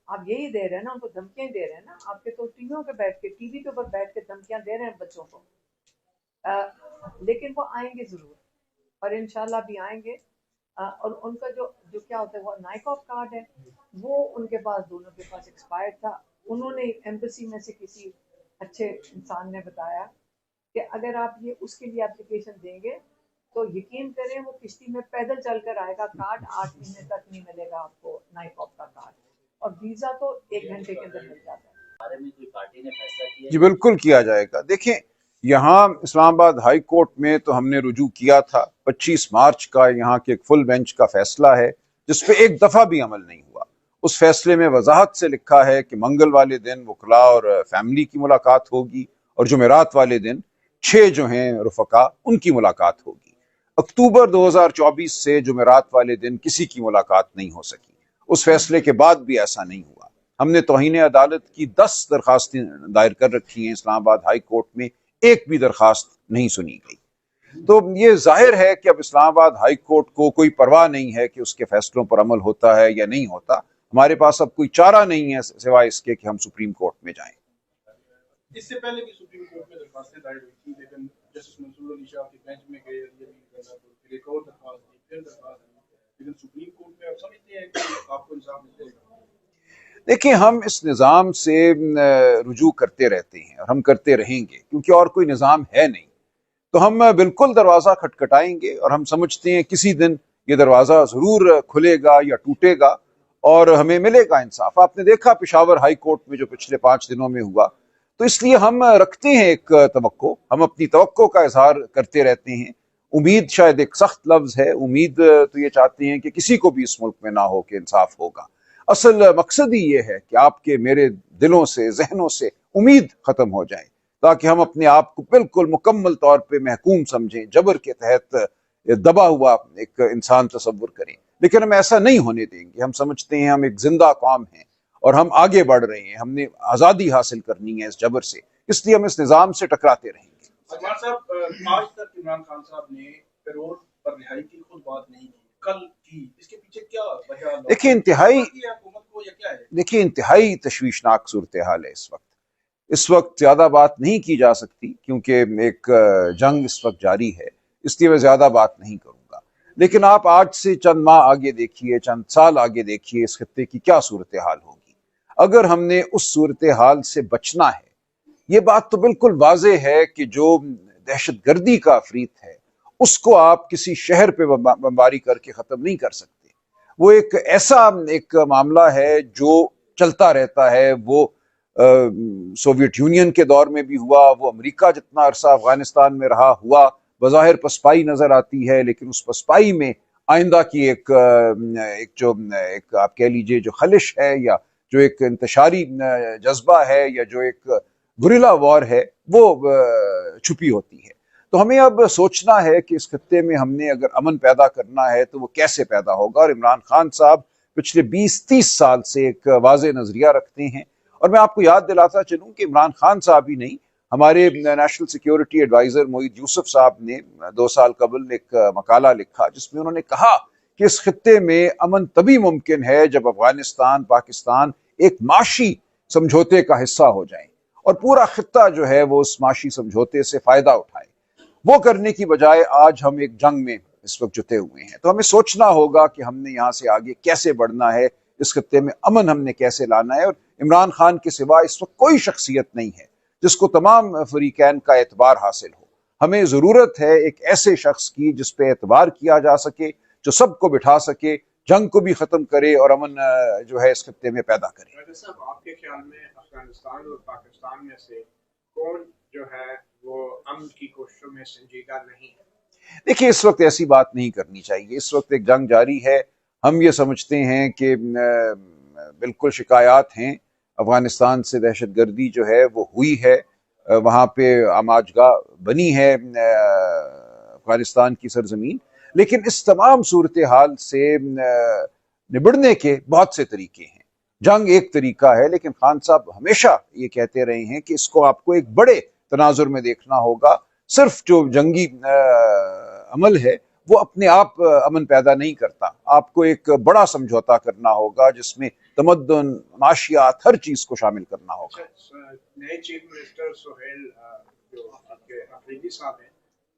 आप यही दे रहे हैं ना, उनको धमकियां दे रहे हैं ना, आपके तो टीवियों पे बैठ के, टीवी के ऊपर बैठ के धमकियां दे रहे हैं बच्चों को। लेकिन वो आएंगे जरूर, और इंशाल्लाह भी आएंगे। और उनका जो जो क्या होता है, वो नाइकॉप कार्ड है, वो उनके पास, दोनों के पास एक्सपायर्ड था। उन्होंने एम्बेसी में से किसी अच्छे इंसान ने बताया कि अगर आप ये उसके लिए एप्लीकेशन देंगे तो यकीन करें वो किश्ती में पैदल चलकर आएगा, कार्ड 8 महीने तक नहीं मिलेगा आपको नाइकॉप का कार्ड, और वीजा तो 1 घंटे के अंदर मिल जाता है। बारे में कोई पार्टी ने फैसला किया? जी बिल्कुल किया जाएगा। देखें, यहाँ इस्लामाबाद हाई कोर्ट में तो हमने रुजू किया था, 25 मार्च का यहाँ के एक फुल बेंच का फैसला है जिसपे एक दफा भी अमल नहीं हुआ। उस फैसले में वजाहत से लिखा है कि मंगल वाले दिन वकला और फैमिली की मुलाकात होगी, और जुमेरात वाले दिन 6 जो हैं रुफका उनकी मुलाकात होगी। अक्टूबर 2024 से जुमेरात वाले दिन किसी की मुलाकात नहीं हो सकी। उस फैसले के बाद भी ऐसा नहीं हुआ। हमने तौहीन अदालत की 10 दरखास्तें दायर कर रखी हैं इस्लामाबाद हाई कोर्ट में, एक भी दरखास्त नहीं सुनी गई। तो ये जाहिर है कि अब इस्लामाबाद हाई कोर्ट को कोई परवाह नहीं है कि उसके फैसलों पर अमल होता है या नहीं होता। हमारे पास अब कोई चारा नहीं है सिवाय इसके कि हम सुप्रीम कोर्ट में जाएं। इससे पहले भी सुप्रीम कोर्ट में दरखास्तें दायर हुई थी, लेकिन जस्टिस मंसूर अली शाह के बेंच में गए, फिर एक और दरखास्त दी, फिर दरखास्त दी, लेकिन सुप्रीम कोर्ट में आप समझते हैं कि आपको इंसाफ मिल जाएगा? देखिए, हम इस निज़ाम से रुजू करते रहते हैं और हम करते रहेंगे, क्योंकि और कोई निज़ाम है नहीं। तो हम बिल्कुल दरवाज़ा खटखटाएंगे और हम समझते हैं किसी दिन ये दरवाज़ा ज़रूर खुलेगा या टूटेगा और हमें मिलेगा इंसाफ। आपने देखा पेशावर हाई कोर्ट में जो पिछले 5 दिनों में हुआ, तो इसलिए हम रखते हैं एक तवक्को, हम अपनी तवक्को का इजहार करते रहते हैं। उम्मीद शायद एक सख्त लफ्ज़ है, उम्मीद तो ये चाहते हैं कि किसी को भी इस मुल्क में ना हो कि इंसाफ होगा। असल मकसद ही ये है कि आपके मेरे दिलों से, जहनों से उम्मीद खत्म हो जाए, ताकि हम अपने आप को बिल्कुल मुकम्मल तौर पे महकूम समझें, जबर के तहत दबा हुआ एक इंसान तस्वुर करें। लेकिन हम ऐसा नहीं होने देंगे। हम समझते हैं हम एक जिंदा कौम हैं और हम आगे बढ़ रहे हैं, हमने आज़ादी हासिल करनी है इस जबर से, इसलिए हम इस निज़ाम से टकराते रहेंगे। अजमान साहब, आज तक इमरान खान साहब ने पैरोल पर रिहाई की खुद बात नहीं की, कल की, इसके पीछे क्या वजह? देखिए, हुकूमत को या क्या है? इंतहाई तशवीशनाक सूरत हाल है इस वक्त ज्यादा बात नहीं की जा सकती, क्योंकि एक जंग इस वक्त जारी है, इसलिए मैं ज्यादा बात नहीं करूंगा। लेकिन आप आज से चंद माह आगे देखिए, चंद साल आगे देखिए, इस खत्ते की क्या सूरत हाल होगी। अगर हमने उस सूरत हाल से बचना है, ये बात तो बिल्कुल वाजे है कि जो दहशतगर्दी का अफरीत है उसको आप किसी शहर पे बमबारी करके खत्म नहीं कर सकते। वो एक ऐसा एक मामला है जो चलता रहता है। वो सोवियत यूनियन के दौर में भी हुआ, वो अमेरिका जितना अरसा अफगानिस्तान में रहा हुआ। बज़ाहिर पसपाई नजर आती है, लेकिन उस पसपाई में आइंदा की एक आप कह लीजिए जो खलिश है, या जो एक इंतशारी जज्बा है, या जो एक गुरिल्ला वॉर है, वो छुपी होती है। तो हमें अब सोचना है कि इस खत्ते में हमने अगर अमन पैदा करना है तो वो कैसे पैदा होगा। और इमरान खान साहब पिछले 20-30 साल से एक वाज़े नजरिया रखते हैं। और मैं आपको याद दिलाता चलूं कि इमरान खान साहब ही नहीं, हमारे national security adviser Moeed Yusuf साहब ने 2 साल कबल एक मकाला लिखा जिसमें उन्होंने कहा कि इस खत्ते में अमन तभी मुमकिन है जब अफगानिस्तान, पाकिस्तान एक माशी समझौते का हिस्सा हो जाए और पूरा खित्ता जो है वो उस माशी समझौते से फायदा उठाए। वो करने की बजाय आज हम एक जंग में इस वक्त जुटे हुए हैं। तो हमें सोचना होगा कि हमने यहाँ से आगे कैसे बढ़ना है, इस खत्ते में अमन हमने कैसे लाना है। और इमरान खान के सिवा इस वक्त कोई शख्सियत नहीं है जिसको तमाम फरीकैन का एतबार हासिल हो। हमें जरूरत है एक ऐसे शख्स की जिस पे एतबार किया जा सके, जो सबको बिठा सके, जंग को भी खत्म करे और अमन जो है इस खत्ते में पैदा करे। साहब, आपके ख्याल में अफगानिस्तान और पाकिस्तान में से कौन जो है वो अमन की कोशिशों में संजीदा नहीं है? देखिए, इस वक्त ऐसी बात नहीं करनी चाहिए। इस वक्त एक जंग जारी है। हम ये समझते हैं कि बिल्कुल शिकायत हैं अफगानिस्तान से, दहशतगर्दी जो है वो हुई है, वहाँ पे आमाजगाह बनी है अफगानिस्तान की सरजमीन। लेकिन इस तमाम सूरत हाल से निबड़ने के बहुत से तरीके हैं। जंग एक तरीका है, लेकिन खान साहब हमेशा ये कहते रहे हैं कि इसको आपको एक बड़े तनाजुर में देखना होगा। सिर्फ जो जंगी अमल है वो अपने आप अमन पैदा नहीं करता। आपको एक बड़ा समझौता करना होगा जिसमें तमद्दुन, माशियात, हर चीज को शामिल करना होगा। नए चीफ मिनिस्टर सोहेल जो आपके अफरीदी साहब हैं,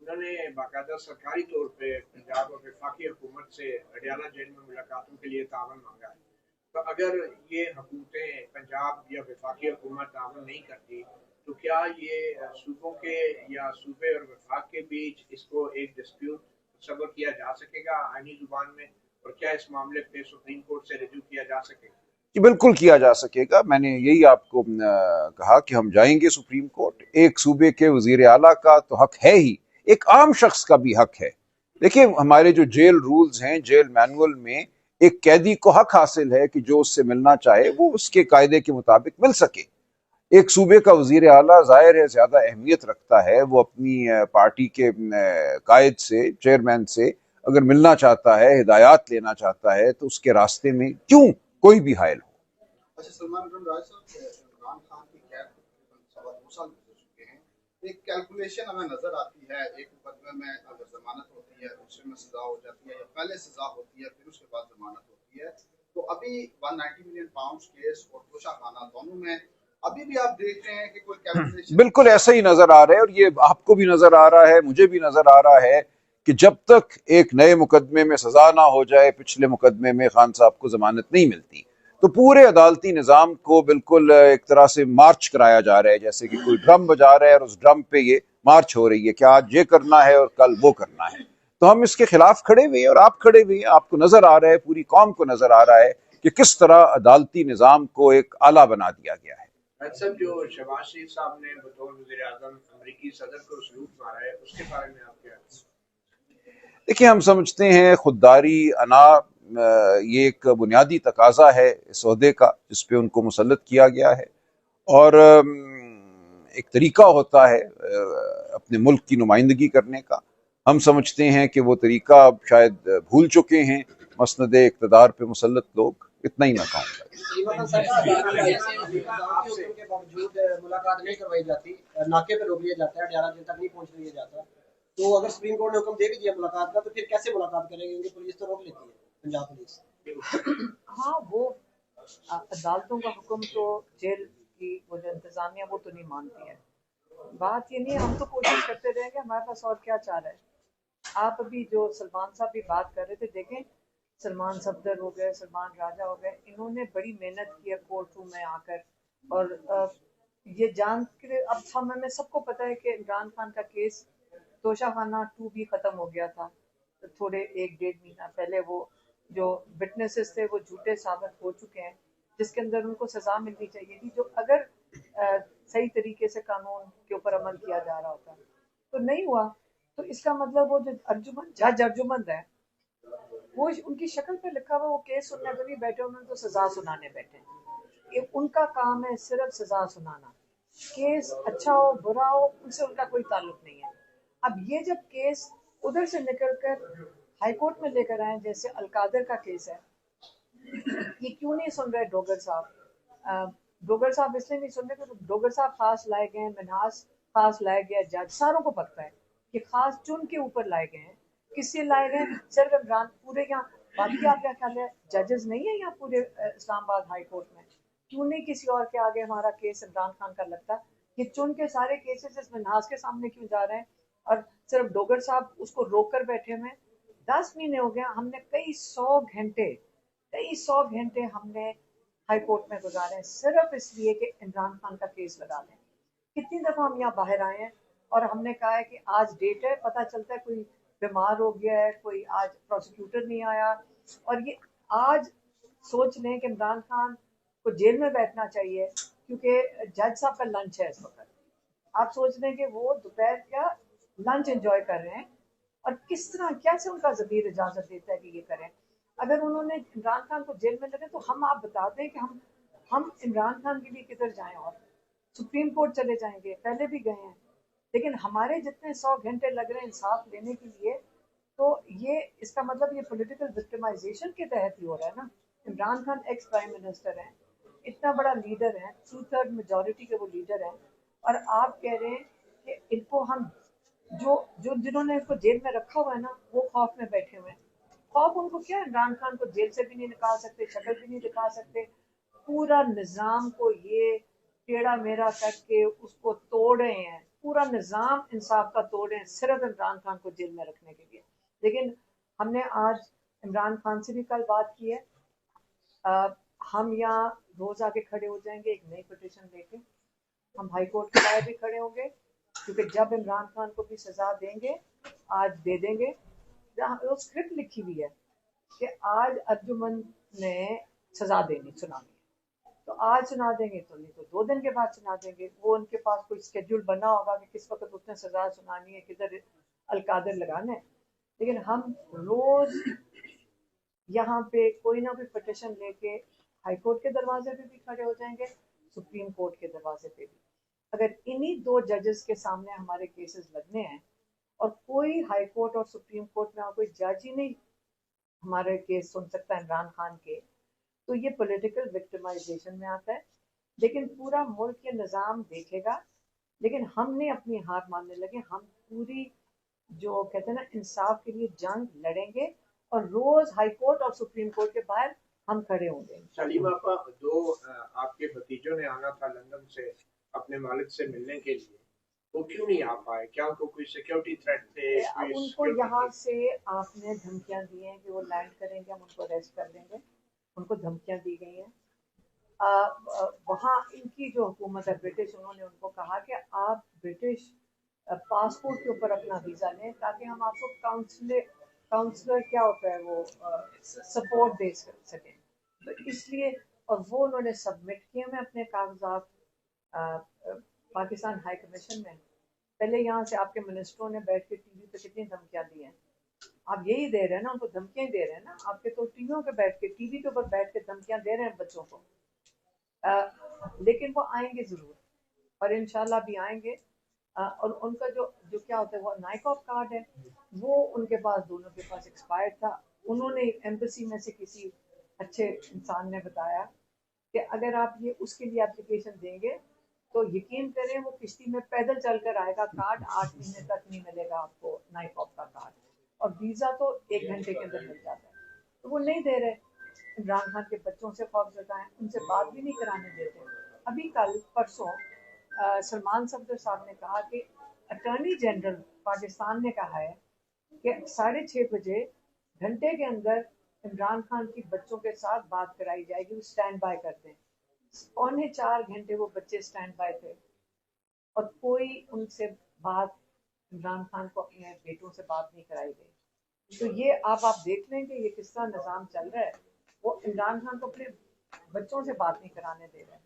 उन्होंने बाकायदा सरकारी तौर पे पंजाब और वफाकी हुकूमत से अडियाला जेल में मुलाकातों के लिए तावन मांगा है। तो अगर ये हुकूमतें पंजाब या वफाकी हुकूमत तावन नहीं करती तो क्या ये सूबों के या सूबे और वफाक के बीच इसको एक डिस्प्यूट तस्वर किया जा सकेगा आईनी जुबान में, और क्या इस मामले पे सुप्रीम कोर्ट से रिव्यू किया जा सकेगा? कि बिल्कुल किया जा सकेगा। मैंने यही आपको कहा कि हम जाएंगे सुप्रीम कोर्ट। एक सूबे के वजीर आला का तो हक है ही, एक आम शख्स का भी हक है। देखिए, हमारे जो जेल रूल्स हैं, जेल मैनुअल में एक कैदी को हक हासिल है कि जो उससे मिलना चाहे वो उसके कायदे के मुताबिक मिल सके। एक सूबे का वजीर आला जाहिर है ज्यादा अहमियत रखता है, वो अपनी पार्टी के कायद से, चेयरमैन से अगर मिलना चाहता है, हिदायत लेना चाहता है, तो उसके रास्ते में क्यों कोई भी हायल हो। अच्छा, सलमान राज साहब, इमरान खान की कैद तकरीबन 2.25 साल गुजर चुके हैं। एक कैलकुलेशन हमें नजर आती है, एक मुकदमे में अगर जमानत होती है, दूसरे में सजा हो जाती है, या पहले सजा होती है फिर उसके बाद जमानत होती है, तो अभी 190 मिलियन पाउंड केस और तोशाखाना दोनों में अभी भी आप देख रहे हैं कि कोई कैलकुलेशन बिल्कुल ऐसा ही नजर आ रहा है, और ये आपको भी नजर आ रहा है, मुझे भी नजर आ रहा है कि जब तक एक नए मुकदमे में सजा ना हो जाए, पिछले मुकदमे में खान साहब को जमानत नहीं मिलती, तो पूरे अदालती निजाम को बिल्कुल एक तरह से मार्च कराया जा रहा है, जैसे कि कोई ड्रम बजा रहा है और उस ड्रम पे ये मार्च हो रही है कि आज ये करना है और कल वो करना है। तो हम इसके खिलाफ खड़े हुए हैं और आप खड़े हुए हैं। आपको नजर आ रहा है, पूरी कौम को नजर आ रहा है कि किस तरह अदालती निजाम को एक आला बना दिया गया है। सब जो शहबाज शरीफ साहब ने बतौर वज़ीर आज़म अमेरिकी सदर को सलूट मारा है, उसके बारे में आप क्या? देखिए, हम समझते हैं खुददारी, अना, ये एक बुनियादी तकाजा है इस ओहदे का जिस पे उनको मुसल्लत किया गया है, और एक तरीका होता है अपने मुल्क की नुमाइंदगी करने का। हम समझते हैं कि वो तरीका अब शायद भूल चुके हैं मसनदे इक़्तिदार पे मुसल्लत लोग। इतना ही मैं कहूँगा। मुलाकात नहीं करवाई जाती, नाके पे रोक लिया जाता है, 11 दिन तक नहीं पहुंचने दिया जाता, तो अगर सुप्रीम कोर्ट ने हुक्म दे भी दिया मुलाकात का, तो फिर कैसे मुलाकात करेंगे? क्योंकि पुलिस तो रोक लेती है, पंजाब पुलिस। हाँ, वो अदालतों का हुक्म तो जेल की वो जो इंतजामिया वो तो नहीं मानती है। बात ये नहीं है, हम तो कोशिश करते रहे कि हमारे पास और क्या चाह रहा है। आप अभी जो सलमान साहब भी बात कर रहे थे, देखें, सलमान सफदर हो गए, सलमान राजा हो गए, इन्होंने बड़ी मेहनत की है कोर्ट रूम में आकर, और ये जान के अब हमें सबको पता है कि इमरान खान का केस तोशाखाना 2 भी खत्म हो गया था। तो थोड़े 1-1.5 महीना पहले वो जो विटनेसेस थे वो झूठे साबित हो चुके हैं, जिसके अंदर उनको सजा मिलनी चाहिए थी, जो अगर सही तरीके से कानून के ऊपर अमल किया जा रहा होता, तो नहीं हुआ। तो इसका मतलब वो जो अर्जुमन जज अर्जुमन है, वो उनकी शक्ल पे लिखा हुआ वो केस सुनने तो नहीं बैठे, उन्होंने तो सजा सुनाने बैठे। ये उनका काम है सिर्फ सजा सुनाना। केस अच्छा हो बुरा हो उनसे उनका कोई ताल्लुक नहीं है। अब ये जब केस उधर से निकलकर हाई कोर्ट में लेकर आए, जैसे अलकादर का केस है, ये क्यों नहीं सुन रहे डोगर साहब? डोगर साहब इसलिए नहीं सुन रहे क्योंकि डोगर साहब खास लाए गए हैं, मिनहास खास लाए गया, जज सारों को पता है कि खास चुन के ऊपर लाए गए हैं। किससे लाए गए? सिर्फ इमरान। पूरे यहाँ बाकी आप क्या ख्याल है, जजेस नहीं है यहाँ पूरे इस्लामाबाद हाई कोर्ट में? क्यों नहीं किसी और के आगे हमारा केस इमरान खान का लगता? ये चुन के सारे केसेस इस मिनहास के सामने क्यों जा रहे हैं, और सिर्फ डोगर साहब उसको रोक कर बैठे हुए? 10 महीने हो गया, हमने कई सौ घंटे हमने हाई कोर्ट में गुजारे हैं सिर्फ इसलिए कि इमरान खान का केस लगा लें। कितनी दफा हम यहाँ बाहर आए हैं और हमने कहा है कि आज डेट है, पता चलता है कोई बीमार हो गया है, कोई आज प्रोसिक्यूटर नहीं आया, और ये आज सोच लें कि इमरान खान को जेल में बैठना चाहिए क्योंकि जज साहब का लंच है इस वक्त। आप सोच लें कि वो दोपहर का लंच एंजॉय कर रहे हैं, और किस तरह कैसे उनका ज़मीर इजाज़त देता है कि ये करें। अगर उन्होंने इमरान खान को जेल में लगे तो हम आप बता दें कि हम इमरान खान के लिए किधर जाएं, और सुप्रीम कोर्ट चले जाएंगे, पहले भी गए हैं। लेकिन हमारे जितने 100 घंटे लग रहे हैं इंसाफ लेने के लिए, तो ये इसका मतलब ये पॉलिटिकल विक्टिमाइजेशन के तहत ही हो रहा है ना। Imran Khan ex prime minister हैं, इतना बड़ा लीडर है, 2/3 मेजॉरिटी के वो लीडर हैं, और आप कह रहे हैं कि इनको हम जो जो जिन्होंने इसको जेल में रखा हुआ है ना, वो खौफ में बैठे हुए हैं। खौफ उनको क्या है, इमरान खान को जेल से भी नहीं निकाल सकते, शक्ल भी नहीं दिखा सकते। पूरा निजाम को ये टेढ़ा मेढ़ा करके उसको तोड़ रहे हैं, पूरा निजाम इंसाफ का तोड़ रहे हैं, सिर्फ इमरान खान को जेल में रखने के लिए। लेकिन हमने आज इमरान खान से भी कल बात की है। हम यहाँ रोज आके खड़े हो जाएंगे एक नई पिटीशन लेके। हम हाई कोर्ट के बाहर भी खड़े होंगे, क्योंकि जब इमरान खान को भी सजा देंगे, आज दे देंगे। वो स्क्रिप्ट लिखी हुई है कि आज अर्जुमन ने सजा देनी, सुनानी है, तो आज सुना देंगे, तो नहीं तो 2 दिन के बाद सुना देंगे। वो उनके पास कोई स्केड्यूल बना होगा कि किस वक्त उसने सजा सुनानी है, किधर अलकादर लगाना है। लेकिन हम रोज यहाँ पे कोई ना कोई पिटीशन लेके हाई कोर्ट के दरवाजे पे भी खड़े हो जाएंगे, सुप्रीम कोर्ट के दरवाजे पे भी। अगर इन्हीं 2 जजेस के सामने हमारे केसेस लगने हैं और कोई हाई कोर्ट और सुप्रीम कोर्ट में कोई जज ही नहीं हमारे केस सुन सकता है इमरान खान के, तो ये पॉलिटिकल विक्टिमाइजेशन में आता है। लेकिन पूरा मुल्क ये निज़ाम देखेगा। लेकिन हम नहीं अपनी हार मानने लगे, हम पूरी जो कहते हैं ना इंसाफ के लिए जंग लड़ेंगे और रोज हाई कोर्ट और सुप्रीम कोर्ट के बाहर हम खड़े होंगे। सलीम आपा, दो आपके भतीजों ने आना था लंदन से अपने मालिक से मिलने के लिए, वो क्यों नहीं आ पाए? क्या उनको कोई सिक्योरिटी थ्रेट थे? उनको यहाँ से आपने धमकियां दी हैं कि वो लैंड करेंगे, हम उनको अरेस्ट कर लेंगे, उनको धमकियां दी गई हैं। वहाँ इनकी जो हुकूमत है ब्रिटिश, उन्होंने उनको कहा कि आप ब्रिटिश पासपोर्ट के ऊपर अपना वीज़ा लें ताकि हम आपको काउंसलर क्या होता है वो सपोर्ट दे सकें। तो इसलिए, और वो उन्होंने सबमिट किए हैं अपने कागजात पाकिस्तान हाई कमीशन में। पहले यहाँ से आपके मिनिस्टरों ने बैठ के टीवी पे कितनी धमकियां दी हैं। आप यही दे रहे हैं ना, उनको धमकियां दे रहे हैं ना, आपके तो टीवियों पे बैठ के, टीवी के ऊपर बैठ के धमकियां दे रहे हैं बच्चों को। लेकिन वो आएंगे जरूर, और इंशाल्लाह भी आएंगे। और उनका जो जो क्या होता है, वो नाइकॉप कार्ड है, वो उनके पास, दोनों के पास एक्सपायर्ड था। उन्होंने एम्बेसी में से किसी अच्छे इंसान ने बताया कि अगर आप ये उसके लिए एप्लीकेशन देंगे तो यकीन करें वो किश्ती में पैदल चलकर आएगा, कार्ड 8 महीने तक नहीं मिलेगा आपको नाइकॉप का कार्ड, और वीज़ा तो 1 घंटे के अंदर मिल जाता है। तो वो नहीं दे रहे। इमरान खान के बच्चों से खौफजदा हैं, उनसे बात भी नहीं कराने देते। अभी कल परसों सलमान सफदर साहब ने कहा कि अटॉर्नी जनरल पाकिस्तान ने कहा है कि 6:30 बजे घंटे के अंदर इमरान खान की बच्चों के साथ बात कराई जाएगी, वो स्टैंड बाय करते हैं। 3.25 घंटे वो बच्चे स्टैंड बाय थे और कोई उनसे बात, इमरान खान को अपने बेटों से बात नहीं कराई गई। तो ये आप देख लें कि ये किस तरह निज़ाम चल रहा है। वो इमरान खान को अपने बच्चों से बात नहीं कराने दे रहे हैं।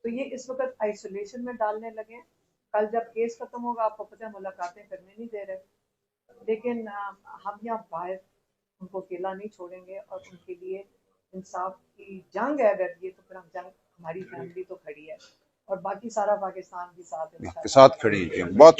तो ये इस वक्त आइसोलेशन में डालने लगे। कल जब केस खत्म होगा, आपको पता है मुलाकातें करने नहीं दे रहे। लेकिन हम यहाँ बाहर उनको अकेला नहीं छोड़ेंगे और उनके लिए इंसाफ की जंग है। अगर ये तो फिर हम जंग, हमारी फैमिली तो खड़ी है और बाकी सारा पाकिस्तान भी साथ खड़ी है। बहुत